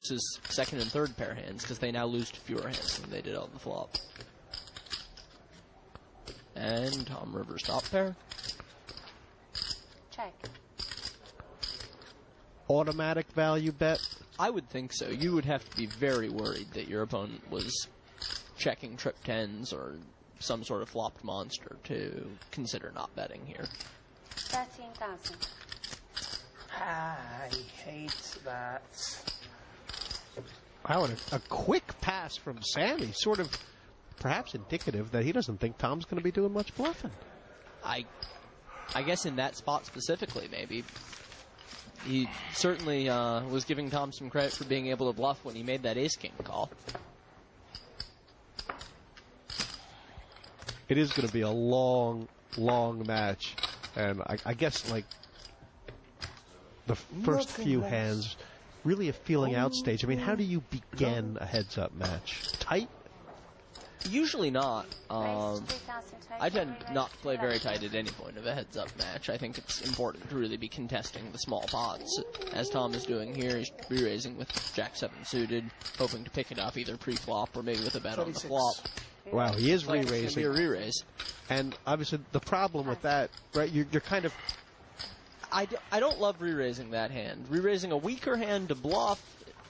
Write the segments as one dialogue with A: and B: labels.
A: his second and third pair hands, because they now lose to fewer hands than they did on the flop. And Tom Rivers top pair.
B: Check.
C: Automatic value bet?
A: I would think so. You would have to be very worried that your opponent was checking trip tens or some sort of flopped monster to consider not betting here.
B: 13,000.
D: I hate that.
C: Wow, and a quick pass from Sammy, sort of perhaps indicative that he doesn't think Tom's going to be doing much bluffing.
A: I guess in that spot specifically, maybe. He certainly was giving Tom some credit for being able to bluff when he made that ace-king call.
C: It is going to be a long, long match. And I guess, like, the first few hands, really a feeling out stage. I mean, how do you begin a heads-up match? Tight?
A: Usually not.
B: Raise 3,000
A: I tend not to play very tight at any point of a heads-up match. I think it's important to really be contesting the small pots. As Tom is doing here, he's re-raising with Jack-7 suited, hoping to pick it up either pre-flop or maybe with a bet on the flop.
C: Wow, he is
A: Like,
C: re-raising.
A: it's gonna be a re-raise.
C: And obviously the problem with that, right, you're kind of...
A: I don't love re-raising that hand. Re-raising a weaker hand to bluff,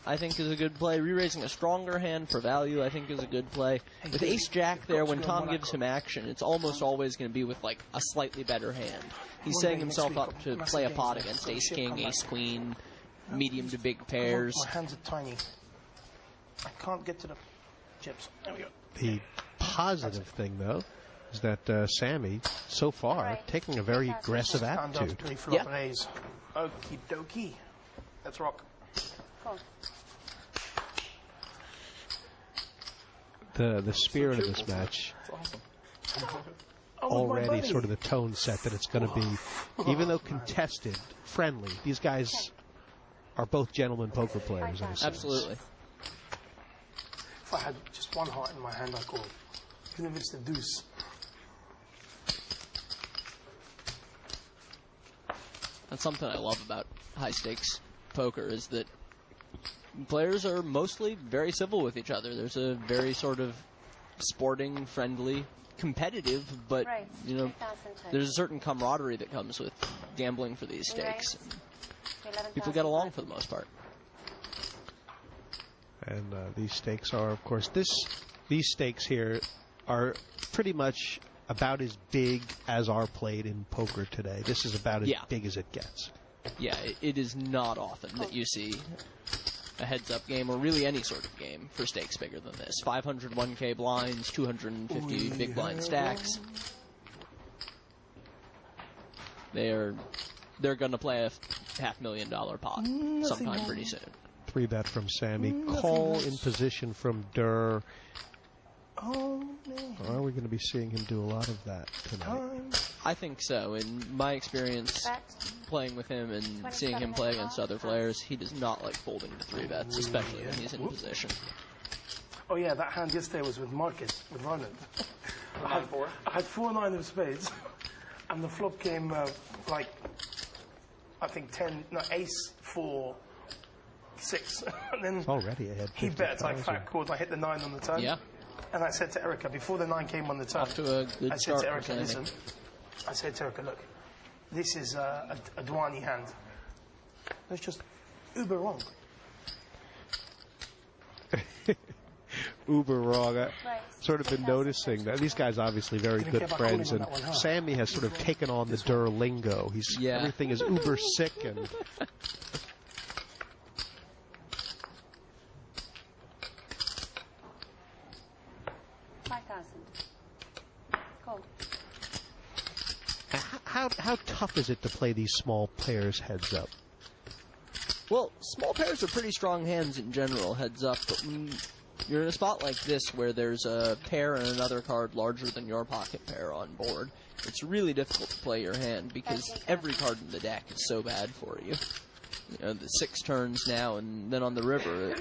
A: I think, is a good play. Re-raising a stronger hand for value, I think, is a good play. With ace-jack there, when Tom gives him action, it's almost always going to be with, like, a slightly better hand. He's setting himself up to play a pot against ace-king, ace-queen, medium to big pairs.
D: My hands are tiny. I can't get to the chips. There we go.
C: The positive thing, though, is that Sammy, so far, taking a very aggressive attitude.
A: Yeah.
D: Okie dokie. Let's rock.
B: Cool.
C: The spirit of this match, already sort of the tone set that it's going to be, even though contested, friendly. These guys are both gentlemen poker players, in a sense.
A: Absolutely.
D: If I had just one heart in my hand, I'd call. Even if it's the deuce.
A: That's something I love about high-stakes poker, is that players are mostly very civil with each other. There's a very sort of sporting, friendly, competitive, but, you know, there's a certain camaraderie that comes with gambling for these stakes. People get along for the most part.
C: And these stakes are, of course, these stakes here are pretty much about as big as are played in poker today. This is about as big as it gets.
A: Yeah, it is not often that you see a heads-up game, or really any sort of game, for stakes bigger than this. 500 1K blinds, 250 big blind stacks. They're going to play a $500,000 pot sometime pretty soon.
C: 3-bet from Sammy. Call in position from Durr.
D: Oh,
C: are we going to be seeing him do a lot of that tonight?
A: I think so. In my experience playing with him and seeing him play against other players, he does not like folding to 3-bets, especially when he's in position.
D: Oh yeah, that hand yesterday was with Marcus, with Ronald. I had 4-9 of spades, and the flop came like, I think ace 4 6, and then
C: already ahead.
D: He bets like fat chords. I hit the 9 on the turn.
A: Yeah.
D: And I said to Erica, before the 9 came on the turn,
A: Off to a good
D: I said
A: start
D: to Erica,
A: for Sammy.
D: listen, I said to Erica, look, this is a Dwani hand. It's just uber wrong.
C: Uber wrong. I've sort of been noticing that these guys are obviously very good friends, and Sammy has sort of taken on the Durr lingo. Everything is uber sick and. How tough is it to play these small pairs heads up?
A: Well, small pairs are pretty strong hands in general, heads up, but when you're in a spot like this where there's a pair and another card larger than your pocket pair on board, it's really difficult to play your hand because every card in the deck is so bad for you. You know, the 6 turns now, and then on the river,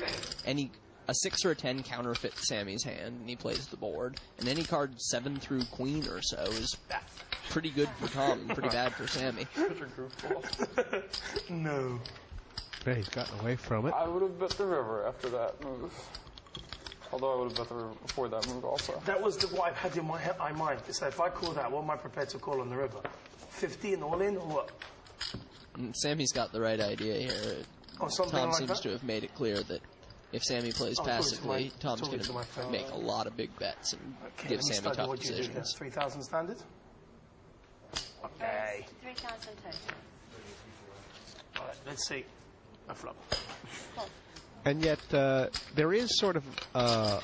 A: a 6 or a 10 counterfeits Sammy's hand, and he plays the board. And any card 7 through queen or so is pretty good for Tom and pretty bad for Sammy.
D: No.
C: Yeah, he's gotten away from it.
E: I would have bet the river after that move. Although I would have bet the river before that move also.
D: That was what I had in my mind. So if I call that, what am I prepared to call on the river? 50 and all in, or what?
A: Sammy's got the right idea here.
D: Or something
A: Tom
D: like
A: seems
D: that?
A: to have made it clear that if Sammy plays passively, Tom's going to make a lot of big bets and
D: Okay,
A: give
D: let me
A: Sammy
D: study
A: tough
D: what you do here.
A: decisions.
D: 3,000 standard? Okay.
B: 3,000 total.
D: All right, let's see. A flop.
C: And yet, there is sort of a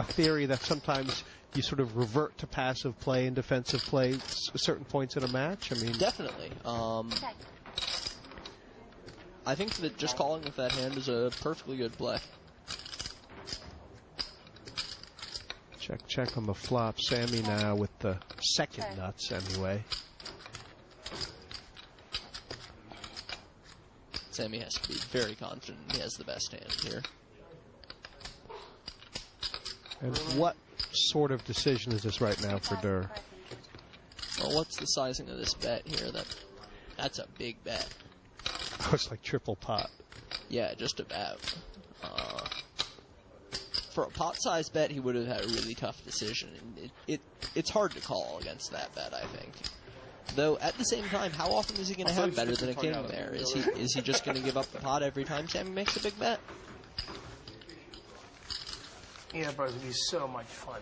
C: theory that sometimes you sort of revert to passive play and defensive play at certain points in a match. I mean,
A: Definitely.
B: Check.
A: I think that just calling with that hand is a perfectly good play.
C: check on the flop. Sammy now with the second nuts anyway.
A: Sammy has to be very confident he has the best hand here.
C: And what sort of decision is this right now for Durr?
A: Well, what's the sizing of this bet here? That's a big bet.
C: Oh, it's like triple pot.
A: Yeah, just about. For a pot-sized bet, he would have had a really tough decision. It's hard to call against that bet, I think. Though, at the same time, how often is he going to have better than a king there? Is he just going to give up the pot every time Sammy makes a big bet?
D: Yeah, but it would be so much fun.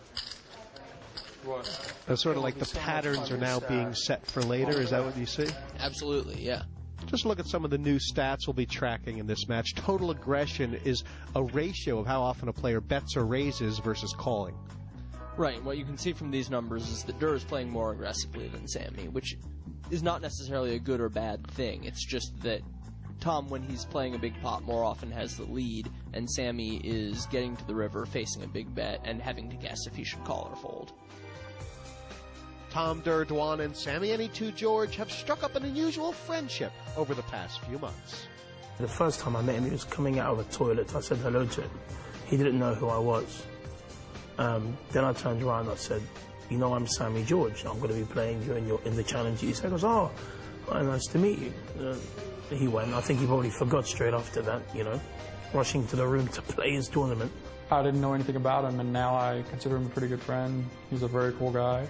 E: What?
C: It's sort of like the patterns are now being set for later. Is that what you see?
A: Absolutely, yeah.
C: Just look at some of the new stats we'll be tracking in this match. Total aggression is a ratio of how often a player bets or raises versus calling.
A: Right, and what you can see from these numbers is that Durr is playing more aggressively than Sammy, which is not necessarily a good or bad thing. It's just that Tom, when he's playing a big pot, more often has the lead, and Sammy is getting to the river, facing a big bet, and having to guess if he should call or fold.
C: Tom Durr Dwan and Sammy NE2 George have struck up an unusual friendship over the past few months.
D: The first time I met him, he was coming out of a toilet. I said hello to him. He didn't know who I was. Then I turned around and I said, you know, I'm Sammy George. I'm going to be playing you in the challenge. He said, oh, nice to meet you. He went. I think he probably forgot straight after that, you know, rushing to the room to play his tournament.
E: I didn't know anything about him, and now I consider him a pretty good friend. He's a very cool guy.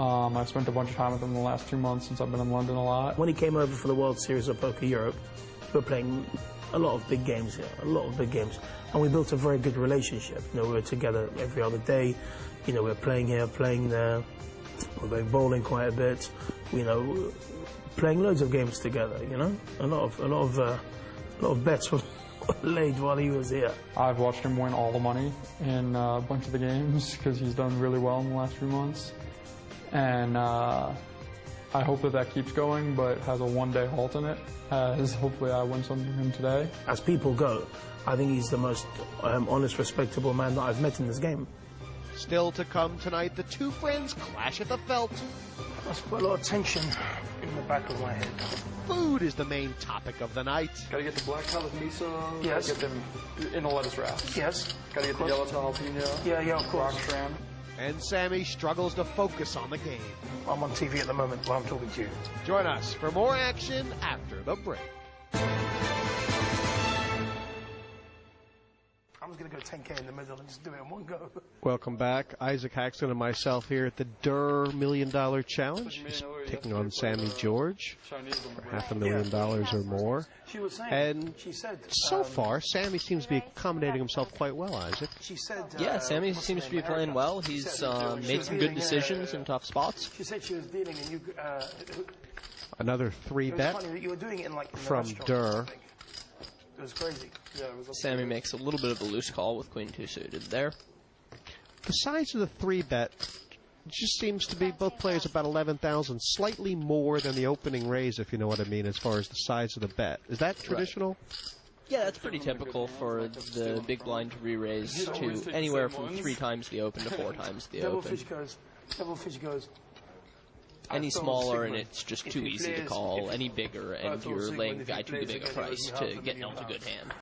E: I've spent a bunch of time with him in the last 2 months since I've been in London a lot.
D: When he came over for the World Series of Poker Europe, we were playing a lot of big games here, and we built a very good relationship. You know, we were together every other day. You know, we were playing here, playing there. We were going bowling quite a bit. You know, playing loads of games together. You know, a lot of bets were laid while he was here.
E: I've watched him win all the money in a bunch of the games because he's done really well in the last few months. And I hope that keeps going, but has a one-day halt in it, as hopefully I win some from him today. As people go, I think he's the most honest, respectable man that I've met in this game.
C: Still to come tonight, the two friends clash at the felt.
D: That's put a lot of tension in the back of my head.
C: Food is the main topic of the night.
E: Gotta get the black colored miso.
D: Yes.
E: Gotta get them in a lettuce wrap.
D: Yes.
E: Gotta get the yellow jalapeno.
D: Yeah, of course.
E: Rock shrimp.
C: And Sammy struggles to focus on the game.
D: I'm on TV at the moment while I'm talking to you.
C: Join us for more action after the break.
D: I'm just going to go 10K in the middle and just do it in one go.
C: Welcome back. Isaac Haxton and myself here at the Durr $1 Million Challenge. Just taking on Sammy George for $500,000 or more.
D: She was saying,
C: And
D: she said,
C: so far, Sammy seems to be accommodating himself quite well, Isaac.
D: she said,
A: Yeah, Sammy
D: what's her
A: seems to
D: name,
A: be playing
D: Erica.
A: well.
D: She
A: He's
D: said, she
A: made
D: was
A: some good
D: dealing,
A: decisions in tough spots.
D: She said she was dealing and you,
C: Another
D: it
C: three
D: was
C: bet
D: funny that you were doing it in like in the
C: from
D: restaurant or
C: Durr.
D: something. It was crazy.
E: Yeah, it was
A: Sammy makes a little bit of a loose call with Queen 2 suited there.
C: The size of the three bet just seems to be both players about 11,000, slightly more than the opening raise, if you know what I mean, as far as the size of the bet. Is that traditional?
A: Yeah, that's pretty typical for the big blind to re-raise to anywhere from 3 times the open to 4 times the open.
D: Devilfish goes.
A: Any smaller and it's just too easy to call. Any bigger and you're laying the guy too big a price to get into good hand.